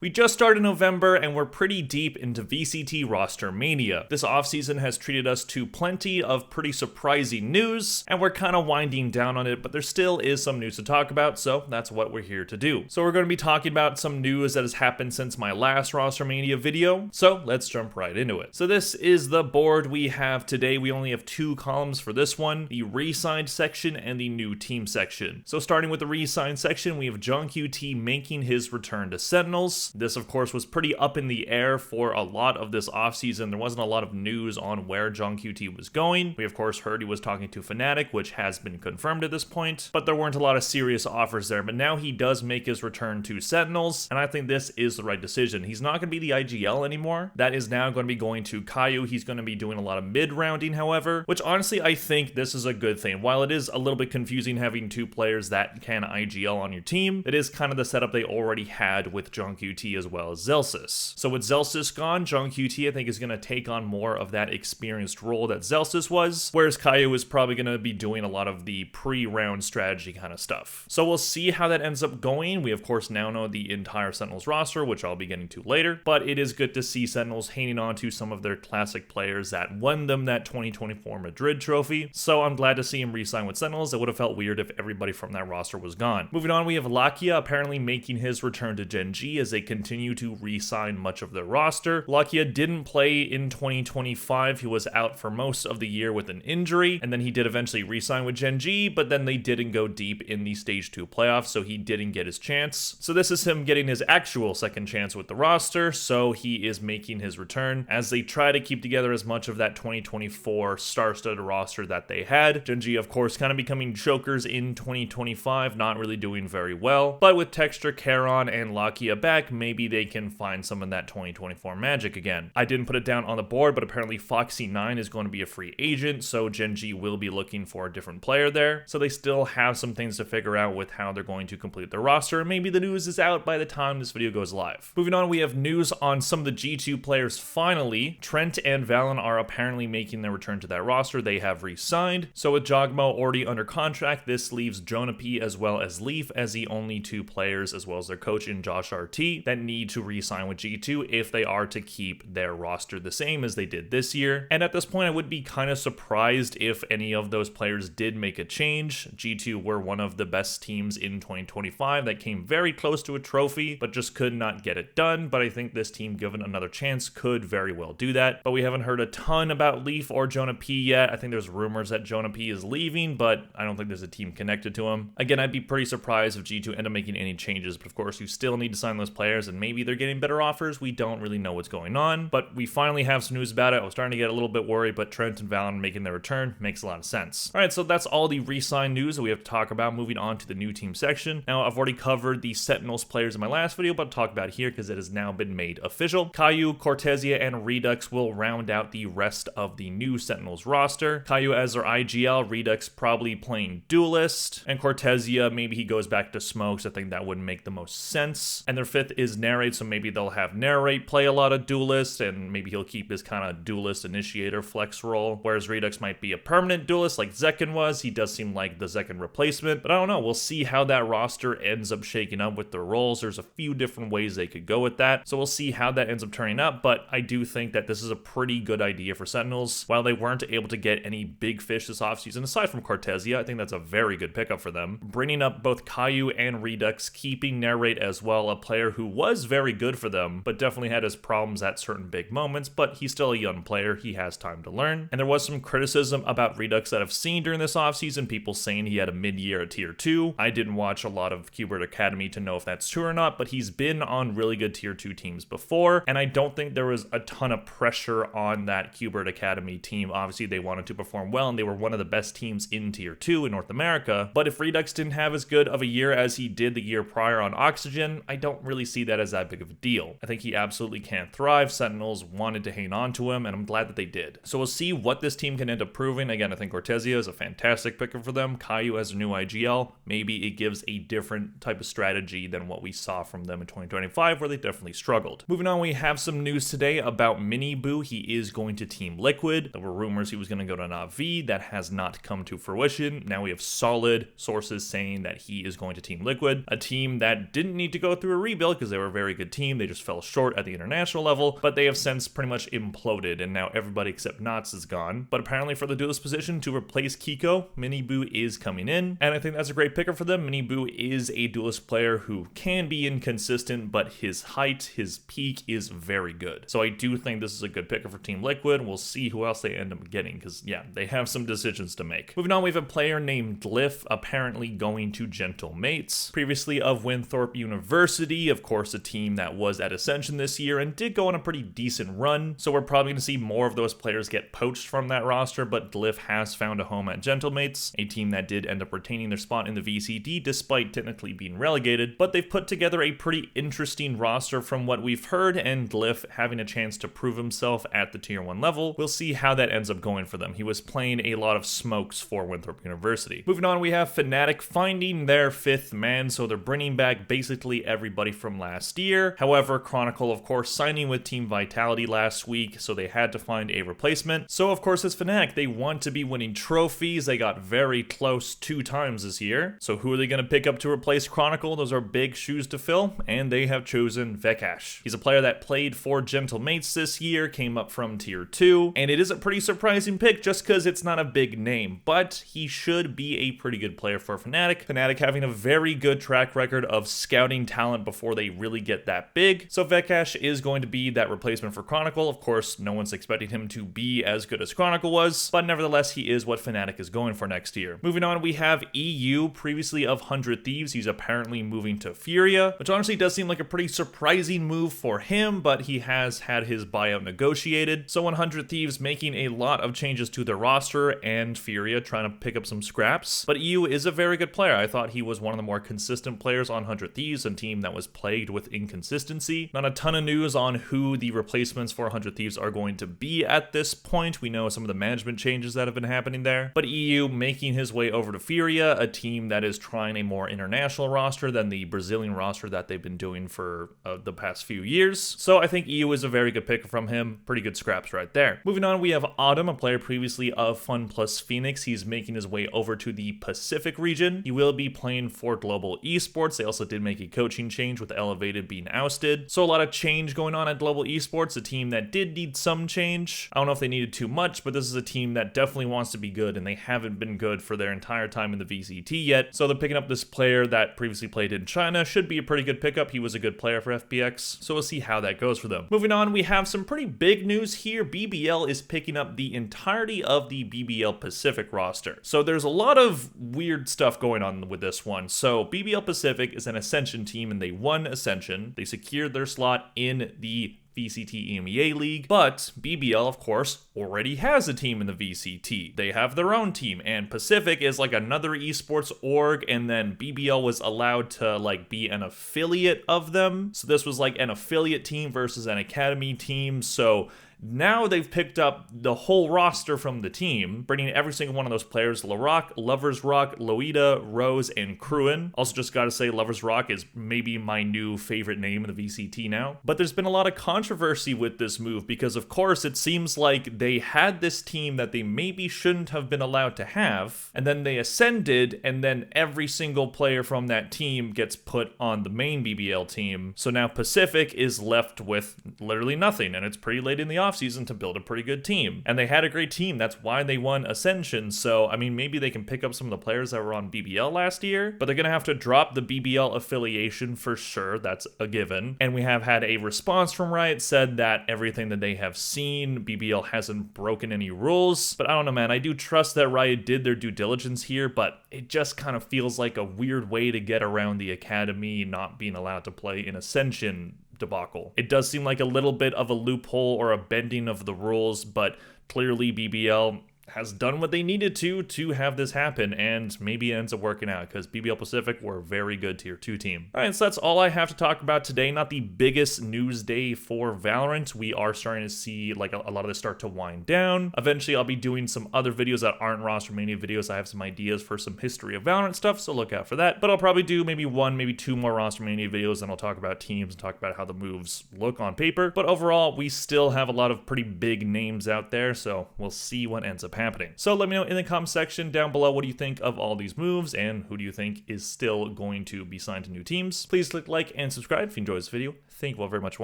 We just started November and we're pretty deep into VCT Rostermania. This offseason has treated us to plenty of pretty surprising news, and we're kind of winding down on it, but there still is some news to talk about, so that's what we're here to do. So we're going to be talking about some news that has happened since my last Rostermania video, so let's jump right into it. So this is the board we have today. We only have two columns for this one, the resigned section and the new team section. So starting with the resigned section, we have JongQT making his return to Sentinels. This, of course, was pretty up in the air for a lot of this offseason. There wasn't a lot of news on where JongQT was going. We, of course, heard he was talking to Fnatic, which has been confirmed at this point, but there weren't a lot of serious offers there. But now he does make his return to Sentinels, and I think this is the right decision. He's not going to be the IGL anymore. That is now going to be going to Caillou. He's going to be doing a lot of mid-rounding, however, which honestly, I think this is a good thing. While it is a little bit confusing having two players that can IGL on your team, it is kind of the setup they already had with JongQT as well as Zellsis. So with Zellsis gone, JongQT I think is going to take on more of that experienced role that Zellsis was, whereas Caillou is probably going to be doing a lot of the pre-round strategy kind of stuff. So we'll see how that ends up going. We of course now know the entire Sentinels roster, which I'll be getting to later, but it is good to see Sentinels hanging on to some of their classic players that won them that 2024 Madrid trophy. So I'm glad to see him re-sign with Sentinels. It would have felt weird if everybody from that roster was gone. Moving on, we have Lakia apparently making his return to Gen G as they continue to re-sign much of their roster. Lakia didn't play in 2025. He was out for most of the year with an injury, and then he did eventually re-sign with Gen G, but then they didn't go deep in the Stage 2 playoffs, so he didn't get his chance. So this is him getting his actual second chance with the roster, so he is making his return as they try to keep together as much of that 2024 star-studded roster that they had. Gen G, of course, kind of becoming chokers in 2025, not really doing very well, but with Texture, Charon, and Lakia back, maybe they can find some of that 2024 magic again. I didn't put it down on the board, but apparently Foxy9 is going to be a free agent, so Gen G will be looking for a different player there. So they still have some things to figure out with how they're going to complete their roster, and maybe the news is out by the time this video goes live. Moving on, we have news on some of the G2 players finally. Trent and Valen are apparently making their return to that roster. They have re-signed. So with Jogmo already under contract, this leaves Jonah P as well as Leaf as the only two players, as well as their coach in Josh RT, that need to re-sign with G2 if they are to keep their roster the same as they did this year. And at this point, I would be kind of surprised if any of those players did make a change. G2 were one of the best teams in 2025 that came very close to a trophy, but just could not get it done. But I think this team, given another chance, could very well do that. But we haven't heard a ton about Leaf or Jonah P yet. I think there's rumors that Jonah P is leaving, but I don't think there's a team connected to him. Again, I'd be pretty surprised if G2 end up making any changes, but of course, you still need to sign those players, and maybe they're getting better offers. We don't really know what's going on, but we finally have some news about it. I was starting to get a little bit worried, but Trent and Valen making their return makes a lot of sense. All right, so that's all the re-sign news that we have to talk about. Moving on to the new team section. Now, I've already covered the Sentinels players in my last video, but I'll talk about it here because it has now been made official. Caillou, Cortesia, and Redux will round out the rest of the new Sentinels roster. Caillou as their IGL, Redux probably playing Duelist, and Cortesia, maybe he goes back to Smokes. I think that would make the most sense. And their fifth is Narrate, so maybe they'll have Narrate play a lot of Duelist, and maybe he'll keep his kind of Duelist initiator flex role, whereas Redux might be a permanent Duelist like Zekken was. He does seem like the Zekken replacement, but I don't know. We'll see how that roster ends up shaking up with their roles. There's a few different ways they could go with that, so we'll see how that ends up turning up, but I do think that this is a pretty good idea for Sentinels. While they weren't able to get any big fish this offseason, aside from Cortesia, I think that's a very good pickup for them. Bringing up both Caillou and Redux, keeping Narrate as well, a player who was very good for them, but definitely had his problems at certain big moments, but he's still a young player. He has time to learn. And there was some criticism about Redux that I've seen during this offseason, people saying he had a mid-year at tier 2. I didn't watch a lot of Qbert Academy to know if that's true or not, but he's been on really good tier 2 teams before, and I don't think there was a ton of pressure on that Qbert Academy team. Obviously, they wanted to perform well, and they were one of the best teams in tier 2 in North America, but if Redux didn't have as good of a year as he did the year prior on Oxygen, I don't really see that as that big of a deal. I think he absolutely can thrive. Sentinels wanted to hang on to him, and I'm glad that they did. So we'll see what this team can end up proving. Again, I think Cortesia is a fantastic pickup for them. Caillou as a new IGL, maybe it gives a different type of strategy than what we saw from them in 2025, where they definitely struggled. Moving on, we have some news today about Mini Boo. He is going to Team Liquid. There were rumors he was going to go to Na'Vi. That has not come to fruition. Now we have solid sources saying that he is going to Team Liquid, a team that didn't need to go through a rebuild because because they were a very good team. They just fell short at the international level, but they have since pretty much imploded, and now everybody except Knots is gone. But apparently for the duelist position to replace Kiko, Miniboo is coming in, and I think that's a great pickup for them. Miniboo is a duelist player who can be inconsistent, but his height, his peak is very good. So I do think this is a good pickup for Team Liquid. We'll see who else they end up getting, because yeah, they have some decisions to make. Moving on, we have a player named Glyph apparently going to Gentle Mates. Previously of Winthrop University, of course a team that was at Ascension this year and did go on a pretty decent run, so we're probably going to see more of those players get poached from that roster, but Glyph has found a home at Gentle Mates, a team that did end up retaining their spot in the VCT despite technically being relegated, but they've put together a pretty interesting roster from what we've heard, and Glyph having a chance to prove himself at the tier 1 level. We'll see how that ends up going for them. He was playing a lot of smokes for Winthrop University. Moving on, we have Fnatic finding their 5th man, so they're bringing back basically everybody from last year. However, Chronicle, of course, signing with Team Vitality last week, so they had to find a replacement. So, of course, as Fnatic, they want to be winning trophies. They got very close 2 times this year. So who are they going to pick up to replace Chronicle? Those are big shoes to fill, and they have chosen Vekash. He's a player that played for Gentle Mates this year, came up from tier 2, and it is a pretty surprising pick just because it's not a big name, but he should be a pretty good player for Fnatic. Fnatic having a very good track record of scouting talent before they really get that big. So Vekash is going to be that replacement for Chronicle. Of course, no one's expecting him to be as good as Chronicle was, but nevertheless, he is what Fnatic is going for next year. Moving on, we have EU, previously of 100 Thieves. He's apparently moving to Furia, which honestly does seem like a pretty surprising move for him, but he has had his buyout negotiated. So 100 Thieves making a lot of changes to their roster, and Furia trying to pick up some scraps. But EU is a very good player. I thought he was one of the more consistent players on 100 Thieves, a team that was plagued with inconsistency. Not a ton of news on who the replacements for 100 Thieves are going to be at this point. We know some of the management changes that have been happening there, but EU making his way over to Furia, a team that is trying a more international roster than the Brazilian roster that they've been doing for the past few years. So I think EU is a very good pick from him. Pretty good scraps right there. Moving on, we have Autumn, a player previously of Fun Plus Phoenix. He's making his way over to the Pacific region. He will be playing for Global Esports. They also did make a coaching change with Elevated being ousted. So a lot of change going on at Global Esports, a team that did need some change. I don't know if they needed too much, but this is a team that definitely wants to be good, and they haven't been good for their entire time in the VCT yet. So they're picking up this player that previously played in China. Should be a pretty good pickup. He was a good player for FPX, so we'll see how that goes for them. Moving on, we have some pretty big news here. BBL is picking up the entirety of the BBL Pacific roster. So there's a lot of weird stuff going on with this one. So BBL Pacific is an Ascension team, and they won Ascension. They secured their slot in the VCT EMEA League, but BBL, of course, already has a team in the VCT. They have their own team, and Pacific is like another esports org, and then BBL was allowed to like be an affiliate of them. So this was like an affiliate team versus an academy team. So now they've picked up the whole roster from the team, bringing every single one of those players: Larock, Lovers Rock, Loida, Rose, and Cruin. Also just gotta say, Lovers Rock is maybe my new favorite name in the VCT now. But there's been a lot of controversy with this move because, of course, it seems like they had this team that they maybe shouldn't have been allowed to have, and then they ascended, and then every single player from that team gets put on the main BBL team. So now Pacific is left with literally nothing, and it's pretty late in the offseason to build a pretty good team. And they had a great team. That's why they won Ascension. So, I mean, maybe they can pick up some of the players that were on BBL last year, but they're going to have to drop the BBL affiliation for sure. That's a given. And we have had a response from Riot said that everything that they have seen, BBL hasn't broken any rules. But I don't know, man. I do trust that Riot did their due diligence here, but it just kind of feels like a weird way to get around the academy not being allowed to play in Ascension debacle. It does seem like a little bit of a loophole or a bending of the rules, but clearly BBL has done what they needed to have this happen, and maybe it ends up working out because BBL Pacific were a very good tier 2 team. All right, so that's all I have to talk about today. Not the biggest news day for Valorant. We are starting to see like a lot of this start to wind down. Eventually, I'll be doing some other videos that aren't Rostermania videos. I have some ideas for some history of Valorant stuff, so look out for that. But I'll probably do maybe 1, maybe 2 more Rostermania videos, and I'll talk about teams and talk about how the moves look on paper. But overall, we still have a lot of pretty big names out there, so we'll see what ends up happening. happening. So let me know in the comment section down below, what do you think of all these moves, and who do you think is still going to be signed to new teams? Please click like and subscribe if you enjoyed this video. Thank you all very much for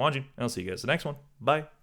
watching, and I'll see you guys in the next one. Bye.